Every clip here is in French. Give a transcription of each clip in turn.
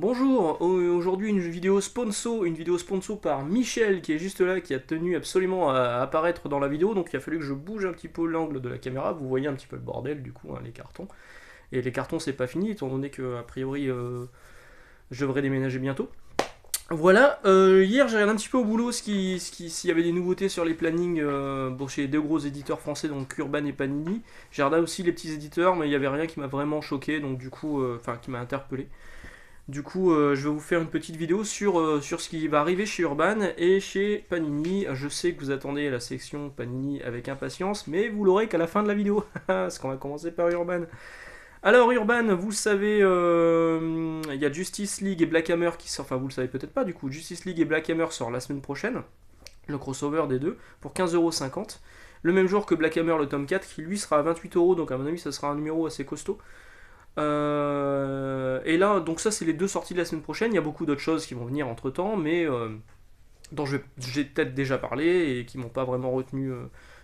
Bonjour, aujourd'hui une vidéo sponsor par Michel qui est juste là, qui a tenu absolument à apparaître dans la vidéo, donc il a fallu que je bouge un petit peu l'angle de la caméra, vous voyez un petit peu le bordel du coup, hein, les cartons. Et les cartons c'est pas fini, étant donné que a priori je devrais déménager bientôt. Voilà, hier j'ai regardé un petit peu au boulot s'il y avait des nouveautés sur les plannings bon, chez les deux gros éditeurs français, donc Urban et Panini. J'ai regardé aussi les petits éditeurs, mais il n'y avait rien qui m'a vraiment choqué, donc du coup, enfin qui m'a interpellé. Du coup, je vais vous faire une petite vidéo sur ce qui va arriver chez Urban et chez Panini. Je sais que vous attendez la section Panini avec impatience, mais vous l'aurez qu'à la fin de la vidéo, parce qu'on va commencer par Urban. Alors Urban, vous le savez, il y a Justice League et Black Hammer qui sortent, enfin vous le savez peut-être pas du coup, Justice League et Black Hammer sort la semaine prochaine, le crossover des deux, pour 15,50€. Le même jour que Black Hammer, le tome 4, qui lui sera à 28€, donc à mon avis ça sera un numéro assez costaud. Et là, donc ça c'est les deux sorties de la semaine prochaine. Il y a beaucoup d'autres choses qui vont venir entre temps, mais dont j'ai peut-être déjà parlé et qui m'ont pas vraiment retenu.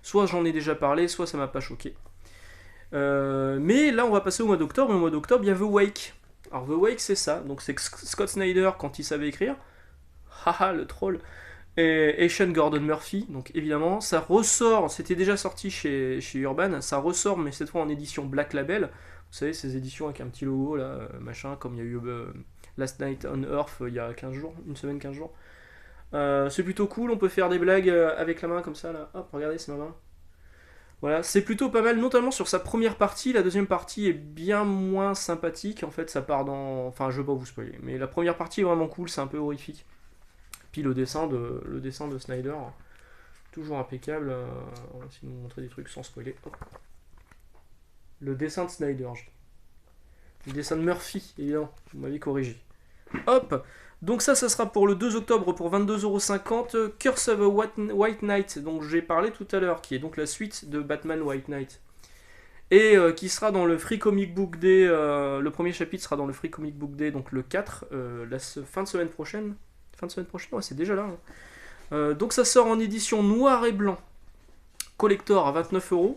Soit j'en ai déjà parlé, soit ça m'a pas choqué. Mais là on va passer au mois d'octobre, et au mois d'octobre il y a The Wake. Alors The Wake c'est ça, donc c'est Scott Snyder quand il savait écrire. Haha le troll. Et Sean Gordon Murphy, donc évidemment, ça ressort, c'était déjà sorti chez Urban, ça ressort, mais cette fois en édition Black Label. Vous savez, ces éditions avec un petit logo, là, machin, comme il y a eu Last Night on Earth il y a 15 jours, une semaine, 15 jours. C'est plutôt cool, on peut faire des blagues avec la main comme ça, là. Hop, regardez, c'est ma main. Voilà, c'est plutôt pas mal, notamment sur sa première partie. La deuxième partie est bien moins sympathique, en fait, ça part dans. Enfin, je veux pas vous spoiler, mais la première partie est vraiment cool, c'est un peu horrifique. Puis le dessin de Snyder, toujours impeccable. On va essayer de vous montrer des trucs sans spoiler. Hop. Le dessin de Snyder, le dessin de Murphy, évidemment, vous m'avez corrigé. Hop. Donc ça sera pour le 2 octobre pour 22,50€. Curse of a White Knight, dont j'ai parlé tout à l'heure, qui est donc la suite de Batman White Knight. Et qui sera dans le Free Comic Book Day. Le premier chapitre sera dans le Free Comic Book Day, donc le 4, fin de semaine prochaine. Fin de semaine prochaine, ouais, c'est déjà là. Hein. Donc ça sort en édition noir et blanc, collector à 29€.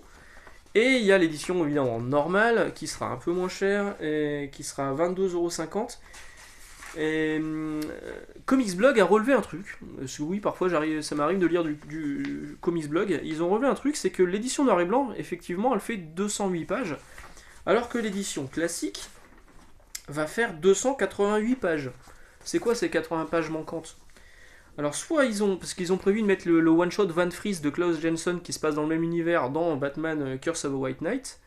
Et il y a l'édition évidemment normale qui sera un peu moins chère et qui sera à 22,50€. Et Comics Blog a relevé un truc. Parce que oui, parfois ça m'arrive de lire du Comics Blog. Ils ont relevé un truc, c'est que l'édition noir et blanc, effectivement, elle fait 208 pages. Alors que l'édition classique va faire 288 pages. C'est quoi ces 80 pages manquantes? Alors soit parce qu'ils ont prévu de mettre le one-shot Van Freeze de Klaus Jensen qui se passe dans le même univers dans Batman Curse of a White Knight.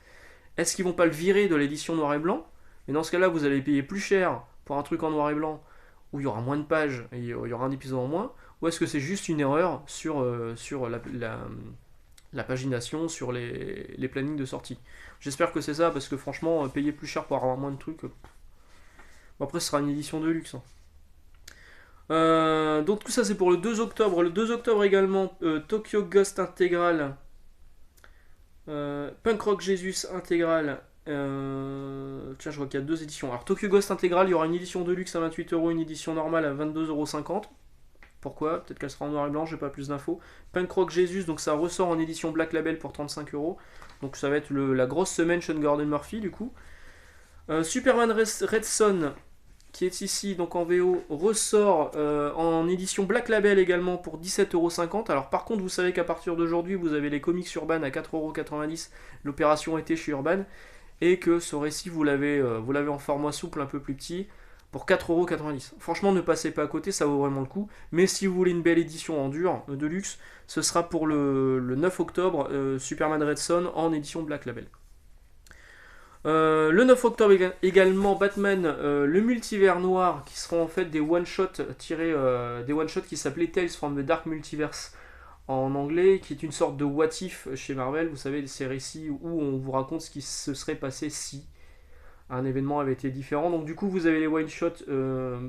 Est-ce qu'ils vont pas le virer de l'édition noir et blanc? Mais dans ce cas-là, vous allez payer plus cher pour un truc en noir et blanc où il y aura moins de pages et il y aura un épisode en moins? Ou est-ce que c'est juste une erreur sur la pagination, sur les plannings de sortie? J'espère que c'est ça parce que franchement, payer plus cher pour avoir moins de trucs. Bon, après, ce sera une édition de luxe. Hein. Donc tout ça c'est pour le 2 octobre. Le 2 octobre également, Tokyo Ghost Intégral, Punk Rock Jesus Intégral. Tiens, je vois qu'il y a deux éditions. Alors Tokyo Ghost Intégral, il y aura une édition de luxe à 28€, une édition normale à 22,50€. Pourquoi? Peut-être qu'elle sera en noir et blanc, j'ai pas plus d'infos. Punk Rock Jesus, donc ça ressort en édition Black Label pour 35€. Donc ça va être la grosse semaine Sean Gordon Murphy du coup. Superman Red Son, qui est ici donc en VO, ressort en édition Black Label également pour 17,50€. Alors par contre, vous savez qu'à partir d'aujourd'hui, vous avez les comics Urban à 4,90€, l'opération était chez Urban, et que ce récit, vous l'avez en format souple un peu plus petit, pour 4,90€. Franchement, ne passez pas à côté, ça vaut vraiment le coup. Mais si vous voulez une belle édition en dur, de luxe, ce sera pour le 9 octobre, Superman Red Son en édition Black Label. Le 9 octobre également, Batman, le multivers noir, qui seront en fait des one-shots des one-shots qui s'appelaient Tales from the Dark Multiverse en anglais, qui est une sorte de what if chez Marvel. Vous savez, ces récits où on vous raconte ce qui se serait passé si un événement avait été différent. Donc du coup, vous avez les one-shots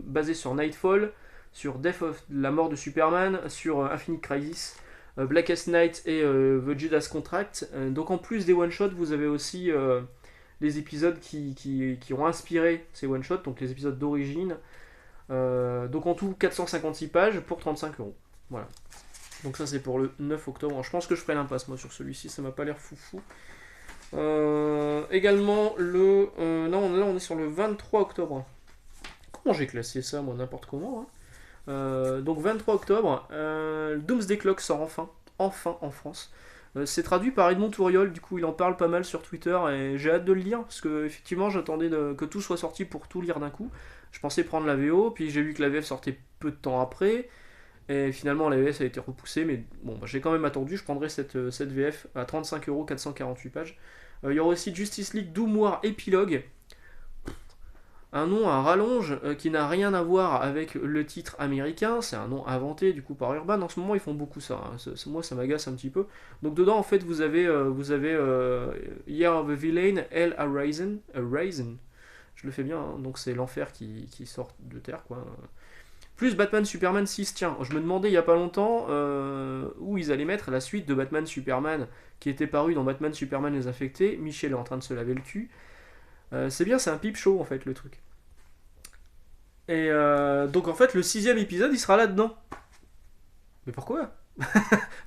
basés sur Nightfall, sur la mort de Superman, sur Infinite Crisis, Blackest Night et The Judas Contract. Donc en plus des one-shots, vous avez aussi les épisodes qui ont inspiré ces one-shots, donc les épisodes d'origine. Donc en tout 456 pages pour 35€. Voilà. Donc ça c'est pour le 9 octobre. Alors, je pense que je ferai l'impasse moi sur celui-ci, ça m'a pas l'air foufou. Également là on est sur le 23 octobre. comment j'ai classé ça, moi, n'importe comment, hein. Donc 23 octobre, Doomsday Clock sort enfin en France. C'est traduit par Edmond Touriol, du coup il en parle pas mal sur Twitter et j'ai hâte de le lire parce que effectivement j'attendais que tout soit sorti pour tout lire d'un coup. Je pensais prendre la VO, puis j'ai vu que la VF sortait peu de temps après et finalement la VF a été repoussée, mais bon bah, j'ai quand même attendu. Je prendrai cette VF à 35€, 448 pages. Il y aura aussi Justice League Doom War Epilogue. Un nom à rallonge qui n'a rien à voir avec le titre américain, c'est un nom inventé du coup par Urban. En ce moment ils font beaucoup ça, hein. Moi ça m'agace un petit peu. Donc dedans en fait vous avez Year of a Villain, Hell Arisen, je le fais bien, hein. Donc c'est l'enfer qui sort de terre quoi. Plus Batman Superman 6, tiens, je me demandais il y a pas longtemps où ils allaient mettre la suite de Batman Superman qui était paru dans Batman Superman les Infectés. Michel est en train de se laver le cul. C'est bien, c'est un peep show en fait le truc. Et donc en fait le 6ème épisode il sera là-dedans. Mais pourquoi?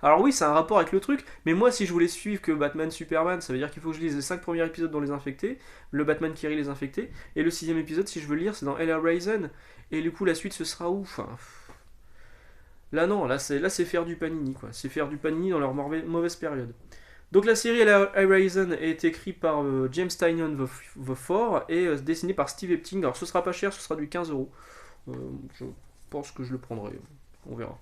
Alors oui c'est un rapport avec le truc, mais moi si je voulais suivre que Batman Superman, ça veut dire qu'il faut que je lise les 5 premiers épisodes dans les infectés, le Batman qui rit les infectés, et le 6ème épisode si je veux lire c'est dans Hell Raisin, et du coup la suite ce sera où? Enfin, là non, là c'est faire du Panini quoi, c'est faire du Panini dans leur mauvaise période. Donc la série Horizon est écrite par James Tynion the Four et dessinée par Steve Epting. Alors ce sera pas cher, ce sera du 15€. Je pense que je le prendrai, on verra.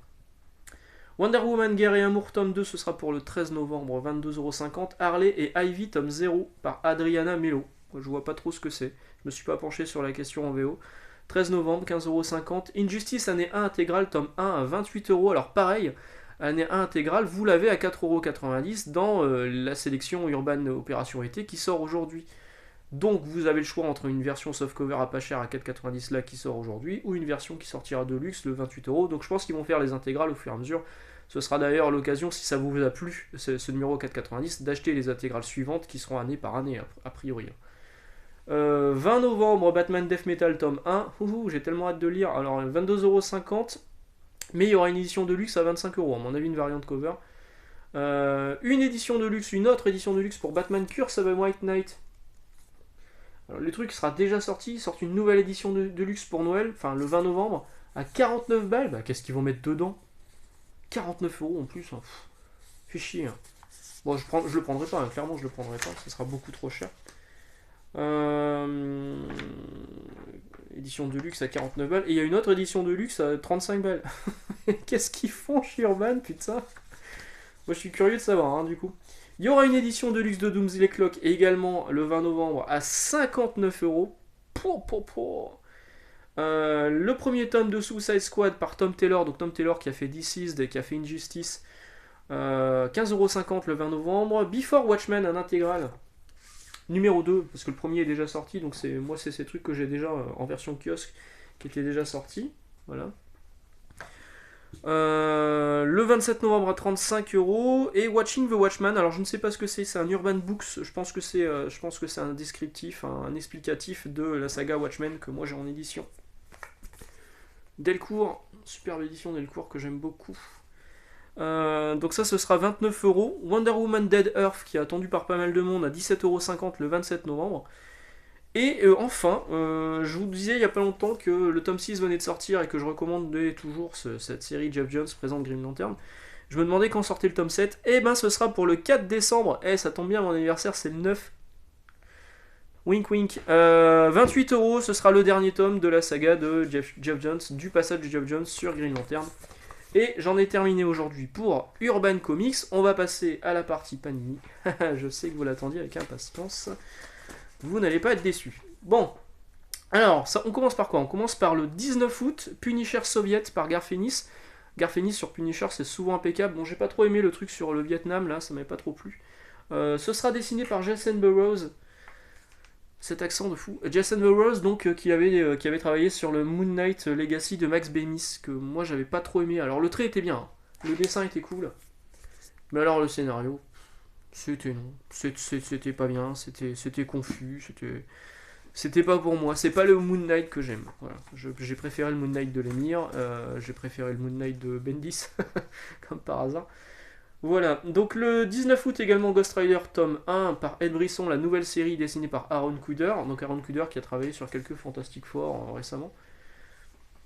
Wonder Woman Guerre et Amour tome 2, ce sera pour le 13 novembre, 22,50€. Harley et Ivy tome 0 par Adriana Mello. Je vois pas trop ce que c'est, je me suis pas penché sur la question en VO. 13 novembre, 15,50€. Injustice année 1 intégrale tome 1 à 28€. Alors pareil, année 1 intégrale, vous l'avez à 4,90€ dans la sélection Urban Opération Été qui sort aujourd'hui. Donc vous avez le choix entre une version softcover à pas cher à 4,90€ là qui sort aujourd'hui ou une version qui sortira de luxe le 28€. Donc je pense qu'ils vont faire les intégrales au fur et à mesure. Ce sera d'ailleurs l'occasion, si ça vous a plu, ce numéro 4,90€, d'acheter les intégrales suivantes qui seront année par année a priori. 20 novembre, Batman Death Metal tome 1. J'ai tellement hâte de lire. Alors 22,50€. Mais il y aura une édition de luxe à 25€, à mon avis une variante cover. Une édition de luxe, une autre édition de luxe pour Batman Curse of a White Knight. Alors, le truc sera déjà sorti, ils sortent une nouvelle édition de luxe pour Noël, enfin le 20 novembre, à 49 balles. Bah, qu'est-ce qu'ils vont mettre dedans? 49€ en plus, hein. Fait chier. Hein. Bon, je le prendrai pas, hein. Clairement je le prendrai pas, ça sera beaucoup trop cher. Édition de luxe à 49 balles. Et il y a une autre édition de luxe à 35 balles. Qu'est-ce qu'ils font chez Urban, putain? Moi je suis curieux de savoir, hein, du coup. Il y aura une édition de luxe de Doomsday Clock également le 20 novembre à 59€. Le premier tome de Suicide Squad par Tom Taylor. Donc Tom Taylor qui a fait Deceased et qui a fait Injustice. 15,50€ le 20 novembre. Before Watchmen, un intégral. Numéro 2, parce que le premier est déjà sorti, donc c'est ces trucs que j'ai déjà en version kiosque qui étaient déjà sortis. Voilà. Le 27 novembre à 35€. Et Watching the Watchman, alors je ne sais pas ce que c'est un Urban Books, je pense que c'est un descriptif, un explicatif de la saga Watchmen que moi j'ai en édition. Delcourt, superbe édition Delcourt que j'aime beaucoup. Donc ça ce sera 29€. Wonder Woman Dead Earth qui est attendu par pas mal de monde à 17,50€ le 27 novembre. Et enfin, je vous disais il n'y a pas longtemps que le tome 6 venait de sortir et que je recommandais toujours cette série Geoff Johns présente Green Lantern. Je me demandais quand sortait le tome 7. Et ben ce sera pour le 4 décembre. Ça tombe bien, mon anniversaire c'est le 9. Wink wink. 28€, ce sera le dernier tome de la saga de Geoff Johns, du passage de Geoff Johns sur Green Lantern. Et j'en ai terminé aujourd'hui pour Urban Comics. On va passer à la partie Panini. Je sais que vous l'attendiez avec impatience. Vous n'allez pas être déçus. Bon, alors, on commence par quoi? On commence par le 19 août, Punisher Soviet par Garth Ennis. Garth Ennis sur Punisher, c'est souvent impeccable. Bon, j'ai pas trop aimé le truc sur le Vietnam, là, ça m'avait pas trop plu. Ce sera dessiné par Jason Burrows. Cet accent de fou. Jason Burrows, donc, qui avait travaillé sur le Moon Knight Legacy de Max Bemis, que moi j'avais pas trop aimé. Alors le trait était bien, hein. Le dessin était cool, mais alors le scénario, c'était non. C'était pas bien, c'était confus, c'était pas pour moi. C'est pas le Moon Knight que j'aime. Voilà. J'ai préféré le Moon Knight de Lemire, j'ai préféré le Moon Knight de Bendis, comme par hasard. Voilà, donc le 19 août également Ghost Rider tome 1 par Ed Brisson, la nouvelle série dessinée par Aaron Kuder. Donc Aaron Kuder qui a travaillé sur quelques Fantastic Four récemment.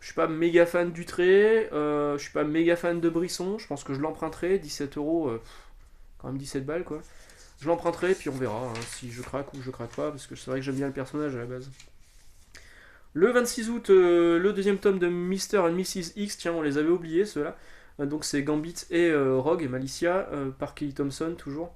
Je suis pas méga fan du trait, je suis pas méga fan de Brisson, je pense que je l'emprunterai, 17 euros, quand même 17 balles quoi. Je l'emprunterai puis on verra hein, si je craque ou je craque pas, parce que c'est vrai que j'aime bien le personnage à la base. Le 26 août, le deuxième tome de Mr. and Mrs. X, tiens on les avait oubliés ceux-là. Donc c'est Gambit et Rogue et Malicia, par Kelly Thompson toujours.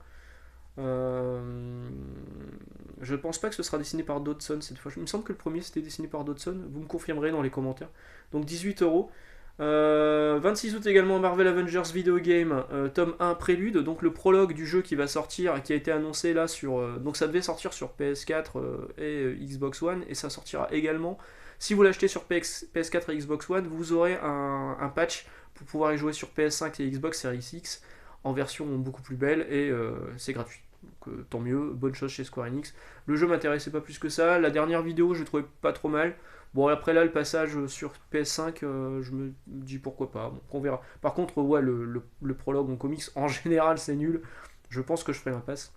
Je pense pas que ce sera dessiné par Dodson cette fois. Il me semble que le premier c'était dessiné par Dodson. Vous me confirmerez dans les commentaires. Donc 18 euros. 26 août également Marvel Avengers Video Game, tome 1 Prélude. Donc le prologue du jeu qui va sortir et qui a été annoncé là sur. Donc ça devait sortir sur PS4 et Xbox One. Et ça sortira également. Si vous l'achetez sur PS4 et Xbox One, vous aurez un patch pour pouvoir y jouer sur PS5 et Xbox Series X en version beaucoup plus belle et c'est gratuit. Donc tant mieux, bonne chose chez Square Enix. Le jeu m'intéressait pas plus que ça. La dernière vidéo, je trouvais pas trop mal. Bon, après là, le passage sur PS5, je me dis pourquoi pas. Bon, on verra. Par contre, ouais, le prologue en comics, en général, c'est nul. Je pense que je ferai ma passe.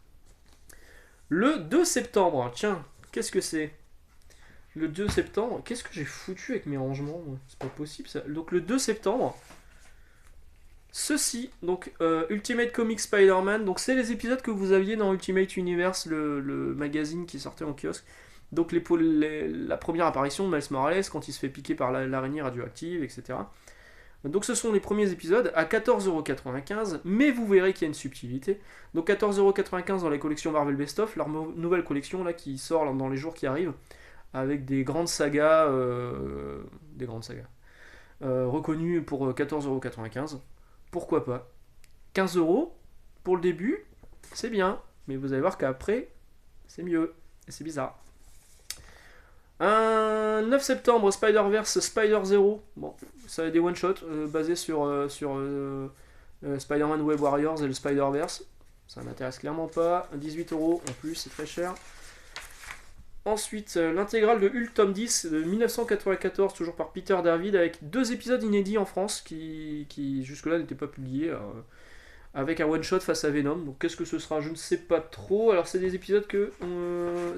Le 2 septembre, tiens, qu'est-ce que c'est? Le 2 septembre, qu'est-ce que j'ai foutu avec mes rangements? C'est pas possible ça. Donc le 2 septembre, ceci, donc Ultimate Comics Spider-Man, donc c'est les épisodes que vous aviez dans Ultimate Universe, le magazine qui sortait en kiosque. Donc la première apparition de Miles Morales quand il se fait piquer par l'araignée radioactive, etc. Donc ce sont les premiers épisodes à 14,95€, mais vous verrez qu'il y a une subtilité. Donc 14,95€ dans les collections Marvel Best Of, leur nouvelle collection là qui sort dans les jours qui arrivent, avec des grandes sagas, reconnues pour 14,95€. Pourquoi pas? 15€ pour le début, c'est bien, mais vous allez voir qu'après, c'est mieux, et c'est bizarre. Un 9 septembre, Spider-Verse Spider-Zero. Bon, ça a des one-shots basés sur Spider-Man Web Warriors et le Spider-Verse. Ça m'intéresse clairement pas. 18€ en plus, c'est très cher. Ensuite, l'intégrale de Hulk tome 10 de 1994, toujours par Peter David, avec 2 épisodes inédits en France qui jusque-là n'étaient pas publiés, avec un one-shot face à Venom. Donc qu'est-ce que ce sera? Je ne sais pas trop. Alors c'est des épisodes que...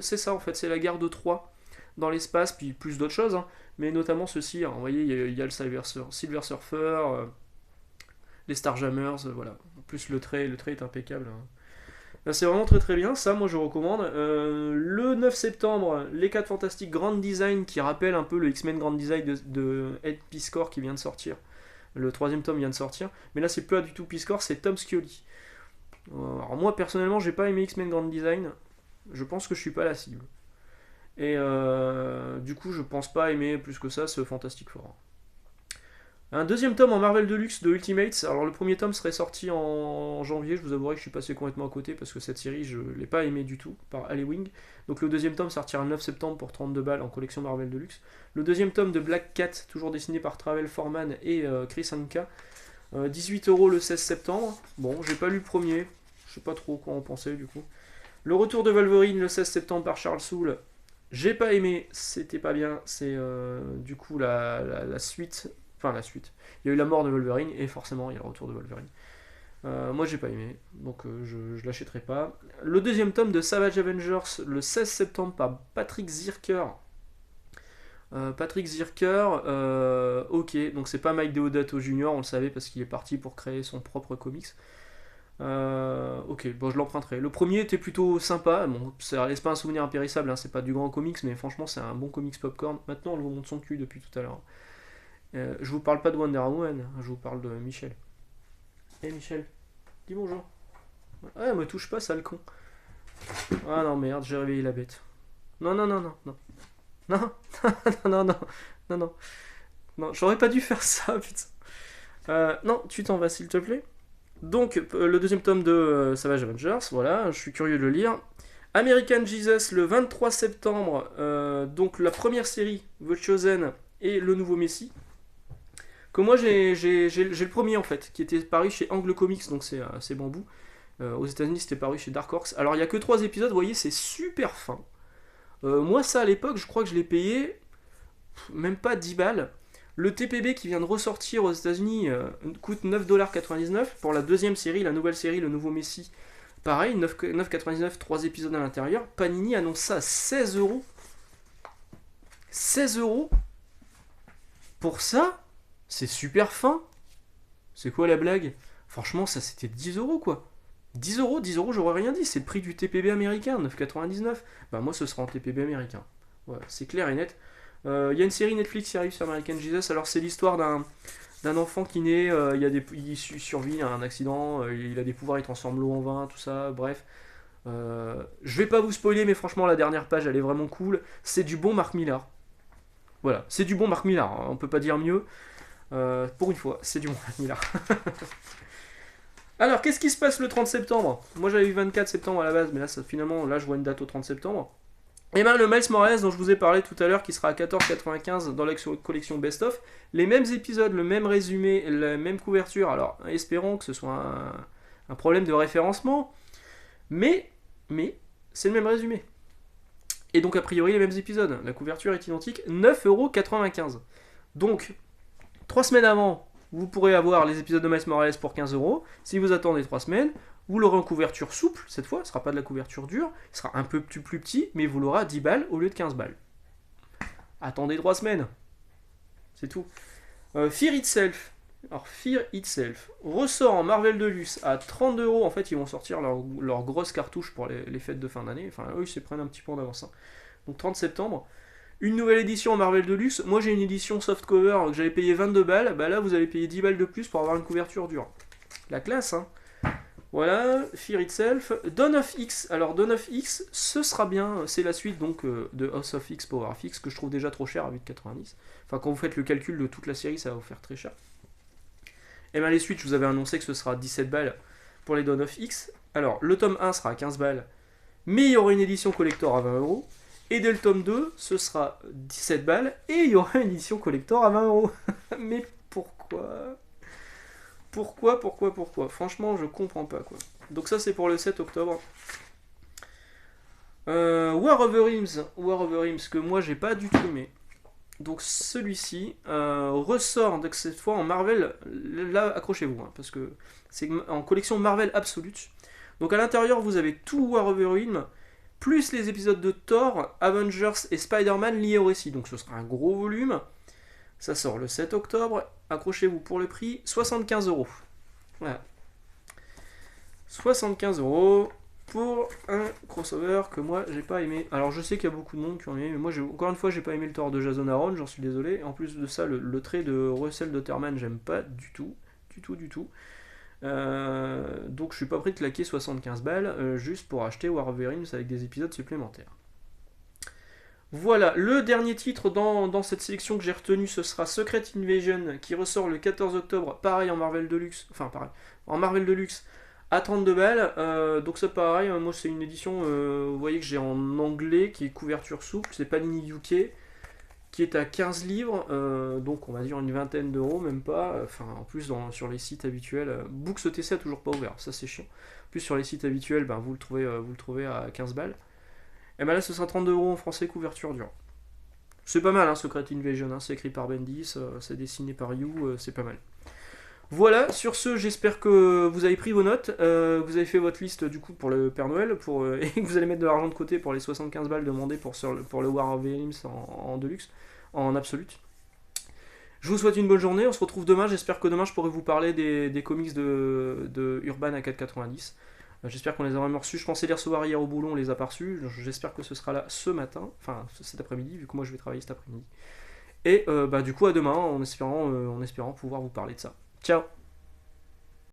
c'est ça en fait, c'est la guerre de Troie dans l'espace, puis plus d'autres choses, hein, mais notamment ceci. Hein, vous voyez, il y a le Silver Surfer, les Starjammers, voilà. En plus le trait est impeccable. Hein. Là, c'est vraiment très très bien, ça moi je recommande. Le 9 septembre, les 4 Fantastiques Grand Design qui rappelle un peu le X-Men Grand Design de Ed Piscor qui vient de sortir. Le 3ème tome vient de sortir, mais là c'est pas du tout Piscor, c'est Tom Scioli. Alors moi personnellement j'ai pas aimé X-Men Grand Design, je pense que je suis pas la cible. Et du coup je pense pas aimer plus que ça ce Fantastic Four. Un 2ème tome en Marvel Deluxe de Ultimates. Alors le premier tome serait sorti en janvier, je vous avouerai que je suis passé complètement à côté parce que cette série je l'ai pas aimée du tout, par Ali Wing. Donc le 2ème tome sortira le 9 septembre pour 32 balles en collection Marvel Deluxe. Le 2ème tome de Black Cat, toujours dessiné par Travel Foreman et Chris Anka, 18€ le 16 septembre. Bon, j'ai pas lu le premier, je sais pas trop quoi en penser du coup. Le retour de Wolverine le 16 septembre par Charles Soule. J'ai pas aimé, c'était pas bien, c'est du coup la suite. Enfin, la suite. Il y a eu la mort de Wolverine et forcément il y a le retour de Wolverine. Moi j'ai pas aimé, donc je l'achèterai pas. Le 2ème tome de Savage Avengers le 16 septembre par Patrick Zircher. Ok, donc c'est pas Mike Deodato Jr., on le savait parce qu'il est parti pour créer son propre comics. Ok, bon je l'emprunterai. Le premier était plutôt sympa, bon, ça laisse pas un souvenir impérissable, hein, c'est pas du grand comics, mais franchement c'est un bon comics popcorn. Maintenant on vous montre son cul depuis tout à l'heure. Je vous parle pas de Wonder Woman, je vous parle de Michel. Eh Michel, dis bonjour. Ah, me touche pas, sale con. Ah non, merde, j'ai réveillé la bête. Non. Non, non. Non, j'aurais pas dû faire ça, putain. Non, tu t'en vas, s'il te plaît. Donc, le 2ème tome de Savage Avengers, voilà, je suis curieux de le lire. American Jesus, le 23 septembre, donc la première série, The Chosen, et le nouveau Messie. Que moi j'ai le premier en fait, qui était paru chez Angle Comics, donc c'est Bambou. Aux États-Unis c'était paru chez Dark Horse. Alors il y a que 3 épisodes, vous voyez, c'est super fin. Moi ça à l'époque, je crois que je l'ai payé même pas 10 balles. Le TPB qui vient de ressortir aux États-Unis coûte 9,99$ pour la 2ème série, la nouvelle série, le nouveau Messie. Pareil, 9,99$, 3 épisodes à l'intérieur. Panini annonce ça à 16€. 16€ pour ça, c'est super fin. C'est quoi la blague? Franchement, ça c'était 10 € quoi. 10 €, j'aurais rien dit, c'est le prix du TPB américain, 9,99. Bah moi ce sera en TPB américain. Voilà, c'est clair et net. Il y a une série Netflix qui arrive sur American Jesus, alors c'est l'histoire d'un enfant qui naît, il survit à un accident, il a des pouvoirs, il transforme l'eau en vin, tout ça, bref. Je vais pas vous spoiler, mais franchement la dernière page elle est vraiment cool. C'est du bon Mark Millar. Voilà, c'est du bon Mark Millar, hein, on peut pas dire mieux. Pour une fois, c'est du bon Mark Millar. Alors, qu'est-ce qui se passe le 30 septembre? Moi j'avais eu 24 septembre à la base, mais là finalement, là je vois une date au 30 septembre. Et bien le Miles Morales dont je vous ai parlé tout à l'heure, qui sera à 14,95 dans la collection Best Of, les mêmes épisodes, le même résumé, la même couverture. Alors, espérons que ce soit un problème de référencement, mais c'est le même résumé. Et donc a priori les mêmes épisodes. La couverture est identique, 9,95€. Donc, 3 semaines avant, vous pourrez avoir les épisodes de Miles Morales pour 15€. Si vous attendez 3 semaines, vous l'aurez en couverture souple, cette fois, ce ne sera pas de la couverture dure, ce sera un peu plus petit, mais vous l'aurez à 10 balles au lieu de 15 balles. Attendez 3 semaines. C'est tout. Fear Itself. Alors, Fear Itself ressort en Marvel Deluxe à 30€. En fait, ils vont sortir leur grosse cartouche pour les fêtes de fin d'année. Enfin, eux, ils se prennent un petit peu en avance. Hein. Donc, 30 septembre. Une nouvelle édition en Marvel Deluxe. Moi, j'ai une édition softcover que j'avais payé 22 balles. Bah là, vous allez payer 10 balles de plus pour avoir une couverture dure. La classe, hein. Voilà, Fear Itself. Dawn of X. Alors, Dawn of X, ce sera bien. C'est la suite donc de House of X, Power of X, que je trouve déjà trop cher à 8,90. Enfin, quand vous faites le calcul de toute la série, ça va vous faire très cher. Et bien, les suites, je vous avais annoncé que ce sera 17 balles pour les Dawn of X. Alors, le tome 1 sera à 15 balles, mais il y aura une édition collector à 20€. Et dès le tome 2, ce sera 17 balles, et il y aura une édition collector à 20€. Mais pourquoi ? Pourquoi? Franchement, je comprends pas, quoi. Donc ça, c'est pour le 7 octobre. War of the Realms, que moi, j'ai pas du tout aimé. Donc celui-ci ressort donc, cette fois en Marvel. Là, accrochez-vous, hein, parce que c'est en collection Marvel Absolute. Donc à l'intérieur, vous avez tout War of the Realms, plus les épisodes de Thor, Avengers et Spider-Man liés au récit. Donc ce sera un gros volume. Ça sort le 7 octobre. Accrochez-vous pour le prix, 75€. Voilà. 75€ pour un crossover que moi j'ai pas aimé. Alors je sais qu'il y a beaucoup de monde qui ont aimé, mais moi encore une fois j'ai pas aimé le Thor de Jason Aaron, j'en suis désolé. En plus de ça, le trait de Russell Dotterman j'aime pas du tout. Donc je suis pas prêt de claquer 75 balles juste pour acheter War of the Realms avec des épisodes supplémentaires. Voilà, le dernier titre dans cette sélection que j'ai retenu, ce sera Secret Invasion, qui ressort le 14 octobre, pareil en Marvel Deluxe, en Marvel Deluxe, à 32 balles. Donc c'est pareil, moi c'est une édition, vous voyez que j'ai en anglais, qui est couverture souple, c'est Panini UK, qui est à 15 livres, donc on va dire une vingtaine d'euros, même pas, en plus sur les sites habituels, Books ETC a toujours pas ouvert, ça c'est chiant. En plus sur les sites habituels, vous le trouvez à 15 balles. Et bien là, ce sera 32€ en français, couverture dure. C'est pas mal, hein, Secret Invasion, hein, c'est écrit par Bendis, c'est dessiné par You, c'est pas mal. Voilà, sur ce, j'espère que vous avez pris vos notes, vous avez fait votre liste du coup pour le Père Noël, et que vous allez mettre de l'argent de côté pour les 75 balles demandées pour le War of the Realms en Deluxe, en Absolute. Je vous souhaite une bonne journée, on se retrouve demain, j'espère que demain je pourrai vous parler des comics de Urban à 4,90. J'espère qu'on les aura reçus. Je pensais les recevoir hier au boulot, on les a pas reçus. J'espère que ce sera là ce matin, enfin cet après-midi, vu que moi je vais travailler cet après-midi. Et du coup à demain, en espérant pouvoir vous parler de ça. Ciao!